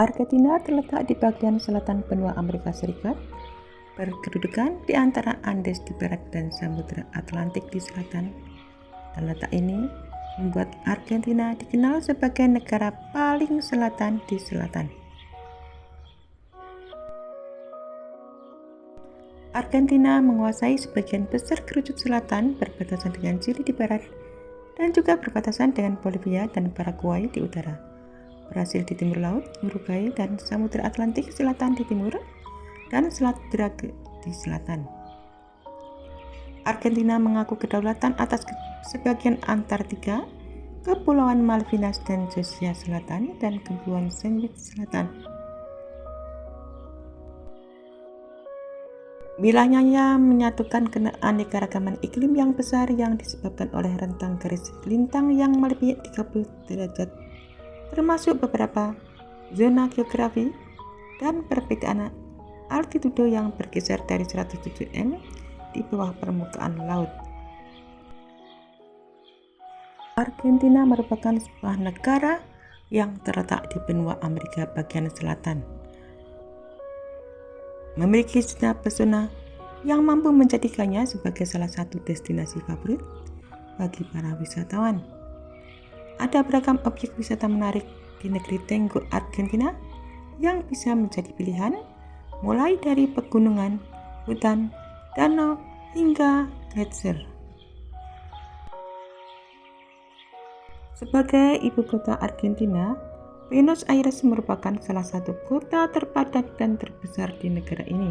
Argentina terletak di bagian selatan benua Amerika Serikat, berkedudukan di antara Andes di barat dan Samudra Atlantik di selatan. Dan letak ini membuat Argentina dikenal sebagai negara paling selatan di selatan. Argentina menguasai sebagian besar kerucut selatan, berbatasan dengan Chili di barat, dan juga berbatasan dengan Bolivia dan Paraguay di utara, Brasil di timur laut, Uruguay dan Samudra Atlantik Selatan di timur, dan Selat Brage di selatan. Argentina mengaku kedaulatan atas sebagian Antartika, Kepulauan Malvinas dan Josia Selatan, dan Kepulauan Sandwich Selatan. Wilayahnya menyatukan keanekaragaman iklim yang besar yang disebabkan oleh rentang garis lintang yang melebihi 30 derajat, termasuk beberapa zona geografi dan perbedaan altitudo yang bergeser dari 107 m di bawah permukaan laut. Argentina merupakan sebuah negara yang terletak di benua Amerika bagian selatan. Memiliki segenap pesona yang mampu menjadikannya sebagai salah satu destinasi favorit bagi para wisatawan. Ada beragam objek wisata menarik di negeri Tango, Argentina yang bisa menjadi pilihan, mulai dari pegunungan, hutan, danau, hingga gletser. Sebagai ibu kota Argentina, Buenos Aires merupakan salah satu kota terpadat dan terbesar di negara ini.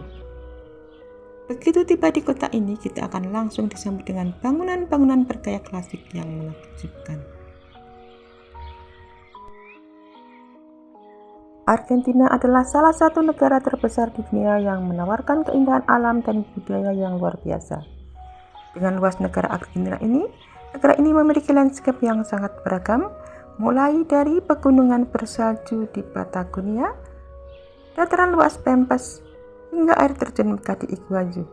Begitu tiba di kota ini, kita akan langsung disambut dengan bangunan-bangunan bergaya klasik yang menakjubkan. Argentina adalah salah satu negara terbesar di dunia yang menawarkan keindahan alam dan budaya yang luar biasa. Dengan luas negara Argentina ini memiliki landscape yang sangat beragam, mulai dari pegunungan bersalju di Patagonia, dataran luas Pampas, hingga air terjun megah di Iguazu.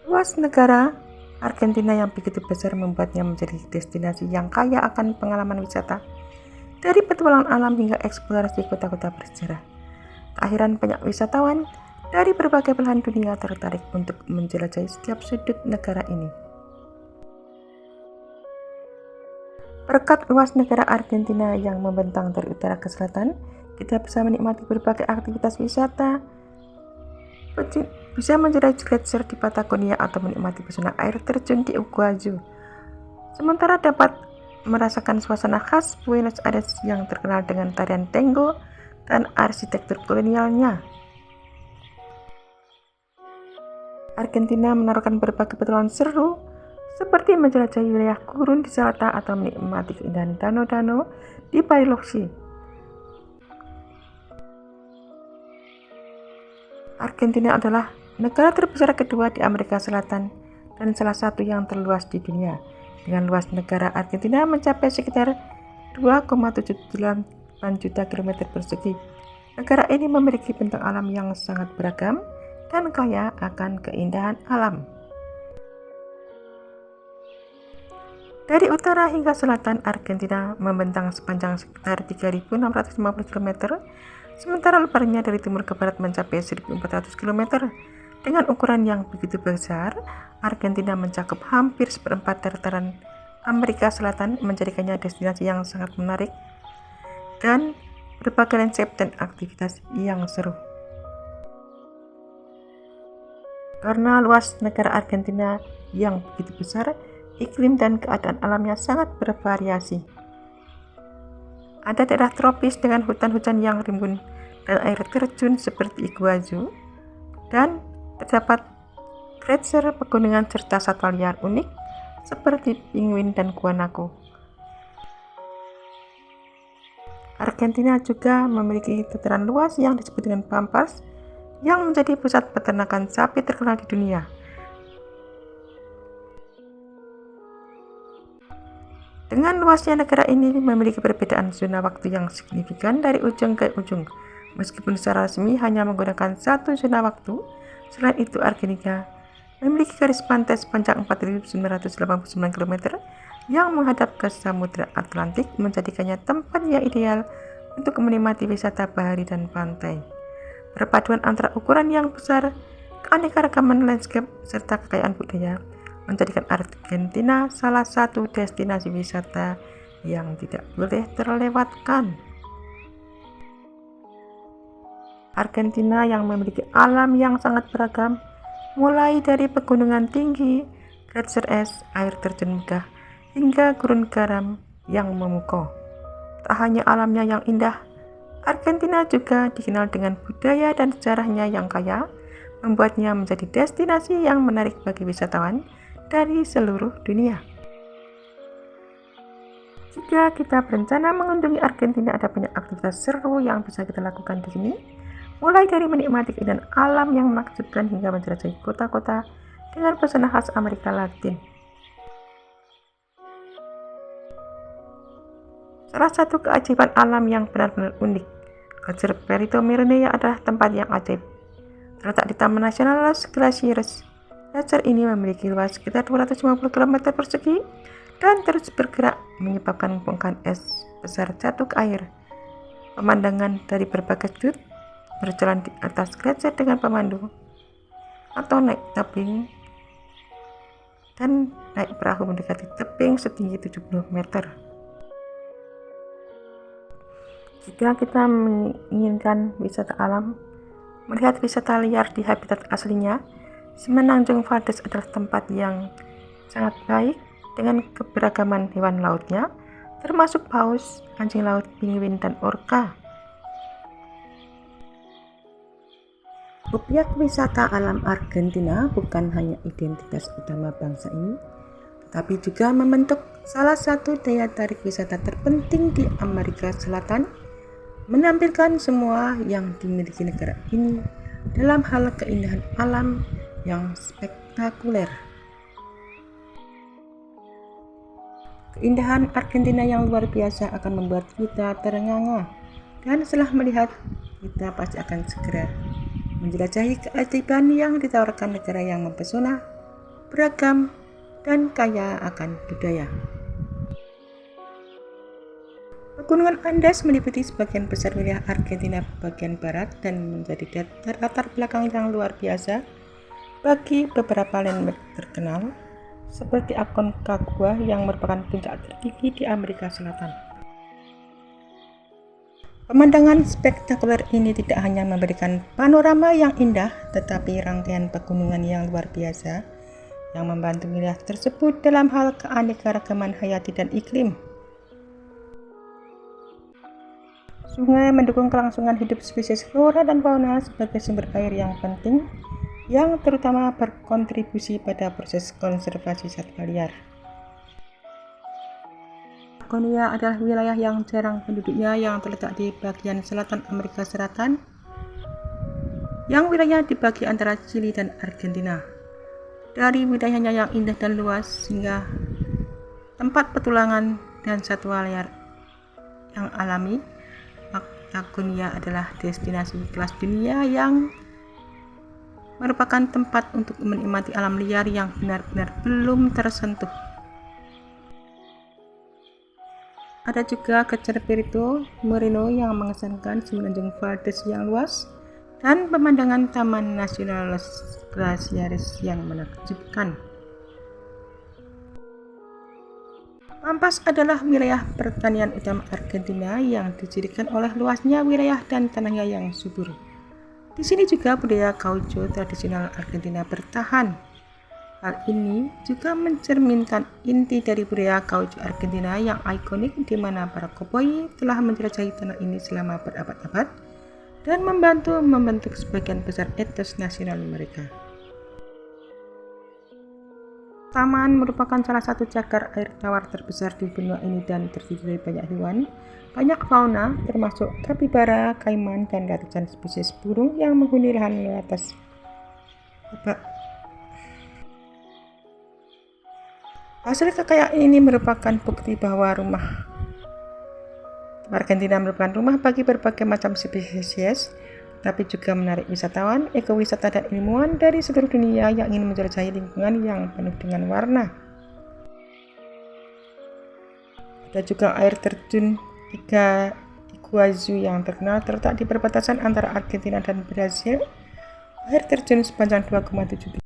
Luas negara Argentina yang begitu besar membuatnya menjadi destinasi yang kaya akan pengalaman wisata, dari petualangan alam hingga eksplorasi kota-kota bersejarah. Tak heran banyak wisatawan dari berbagai belahan dunia tertarik untuk menjelajahi setiap sudut negara ini. Berkat luas negara Argentina yang membentang dari utara ke selatan, kita bisa menikmati berbagai aktivitas wisata, bisa menjelajahi gletser di Patagonia atau menikmati pesona air terjun di Iguazu. Sementara dapat merasakan suasana khas Buenos Aires yang terkenal dengan tarian tango dan arsitektur kolonialnya. Argentina menaruhkan berbagai petualangan seru, seperti menjelajahi wilayah gurun di selatan atau menikmati keindahan danau-danau di Bariloche. Argentina adalah negara terbesar kedua di Amerika Selatan dan salah satu yang terluas di dunia. Dengan luas negara Argentina mencapai sekitar 2,78 juta kilometer persegi. Negara ini memiliki bentang alam yang sangat beragam dan kaya akan keindahan alam. Dari utara hingga selatan, Argentina membentang sepanjang sekitar 3.650 km, sementara lebarnya dari timur ke barat mencapai 1.400 km. Dengan ukuran yang begitu besar, Argentina mencakup hampir seperempat dataran Amerika Selatan, menjadikannya destinasi yang sangat menarik dan berbagai landscape dan aktivitas yang seru. Karena luas negara Argentina yang begitu besar, iklim dan keadaan alamnya sangat bervariasi. Ada daerah tropis dengan hutan-hujan yang rimbun dan air terjun seperti Iguazu, dan terdapat gletser, pegunungan, serta satwa liar unik seperti penguin dan guanaco. Argentina juga memiliki dataran luas yang disebut dengan Pampas, yang menjadi pusat peternakan sapi terkenal di dunia. Dengan luasnya negara ini memiliki perbedaan zona waktu yang signifikan dari ujung ke ujung, meskipun secara resmi hanya menggunakan satu zona waktu. Selain itu, Argentina memiliki garis pantai sepanjang 4.989 km yang menghadap ke Samudra Atlantik menjadikannya tempat yang ideal untuk menikmati wisata bahari dan pantai. Perpaduan antara ukuran yang besar, keanekaragaman landscape, serta kekayaan budaya menjadikan Argentina salah satu destinasi wisata yang tidak boleh terlewatkan. Argentina yang memiliki alam yang sangat beragam, mulai dari pegunungan tinggi, gletser es, air terjun megah, hingga gurun garam yang memukau. Tak hanya alamnya yang indah, Argentina juga dikenal dengan budaya dan sejarahnya yang kaya, membuatnya menjadi destinasi yang menarik bagi wisatawan dari seluruh dunia. Jika kita berencana mengunjungi Argentina, ada banyak aktivitas seru yang bisa kita lakukan di sini. Mulai dari menikmati keindahan alam yang menakjubkan hingga menjelajahi kota-kota dengan pesona khas Amerika Latin. Salah satu keajaiban alam yang benar-benar unik, Gletser Perito Moreno adalah tempat yang ajaib. Terletak di Taman Nasional Los Glaciares, gletser ini memiliki luas sekitar 250 km persegi dan terus bergerak menyebabkan bongkahan es besar jatuh ke air. Pemandangan dari berbagai sudut, berjalan di atas gletser dengan pemandu, atau naik tebing dan naik perahu mendekati tebing setinggi 70 meter. Jika kita menginginkan wisata alam, melihat wisata liar di habitat aslinya, Semenanjung Valdes adalah tempat yang sangat baik dengan keberagaman hewan lautnya, termasuk paus, anjing laut, penguin, dan orca. Objek wisata alam Argentina bukan hanya identitas utama bangsa ini, tetapi juga membentuk salah satu daya tarik wisata terpenting di Amerika Selatan, menampilkan semua yang dimiliki negara ini dalam hal keindahan alam yang spektakuler. Keindahan Argentina yang luar biasa akan membuat kita terengah-engah, dan setelah melihat, kita pasti akan segera menjelajahi keajaiban yang ditawarkan negara yang mempesona, beragam, dan kaya akan budaya. Pegunungan Andes meliputi sebagian besar wilayah Argentina bagian barat dan menjadi latar belakang yang luar biasa bagi beberapa landmark terkenal seperti Aconcagua yang merupakan puncak tertinggi di Amerika Selatan. Pemandangan spektakuler ini tidak hanya memberikan panorama yang indah, tetapi rangkaian pegunungan yang luar biasa yang membantu wilayah tersebut dalam hal keanekaragaman hayati dan iklim. Sungai mendukung kelangsungan hidup spesies flora dan fauna sebagai sumber air yang penting, yang terutama berkontribusi pada proses konservasi satwa liar. Patagonia adalah wilayah yang jarang penduduknya yang terletak di bagian selatan Amerika Selatan, yang wilayahnya dibagi antara Chili dan Argentina. Dari wilayahnya yang indah dan luas hingga tempat petualangan dan satwa liar yang alami, Patagonia adalah destinasi kelas dunia yang merupakan tempat untuk menikmati alam liar yang benar-benar belum tersentuh. Ada juga Gletser Perito Moreno yang mengesankan Semenanjung Valdes yang luas dan pemandangan Taman Nasional Los Glaciares yang menakjubkan. Pampas adalah wilayah pertanian utama Argentina yang dicirikan oleh luasnya wilayah dan tanahnya yang subur. Di sini juga budaya gaucho tradisional Argentina bertahan. Hal ini juga mencerminkan inti dari budaya gaucho Argentina yang ikonik, di mana para koboi telah menjelajahi tanah ini selama berabad-abad dan membantu membentuk sebagian besar etos nasional mereka. Taman merupakan salah satu cagar air tawar terbesar di benua ini dan terdiri dari banyak hewan, banyak fauna, termasuk kapibara, kaiman, dan ratusan spesies burung yang menghuni lahan atas. Hasil kekayaan ini merupakan bukti bahwa Argentina merupakan rumah bagi berbagai macam spesies, tapi juga menarik wisatawan, ekowisata, dan ilmuwan dari seluruh dunia yang ingin menjelajahi lingkungan yang penuh dengan warna. dan juga air terjun Iguazu yang terkenal terletak di perbatasan antara Argentina dan Brasil. Air terjun sepanjang 2,7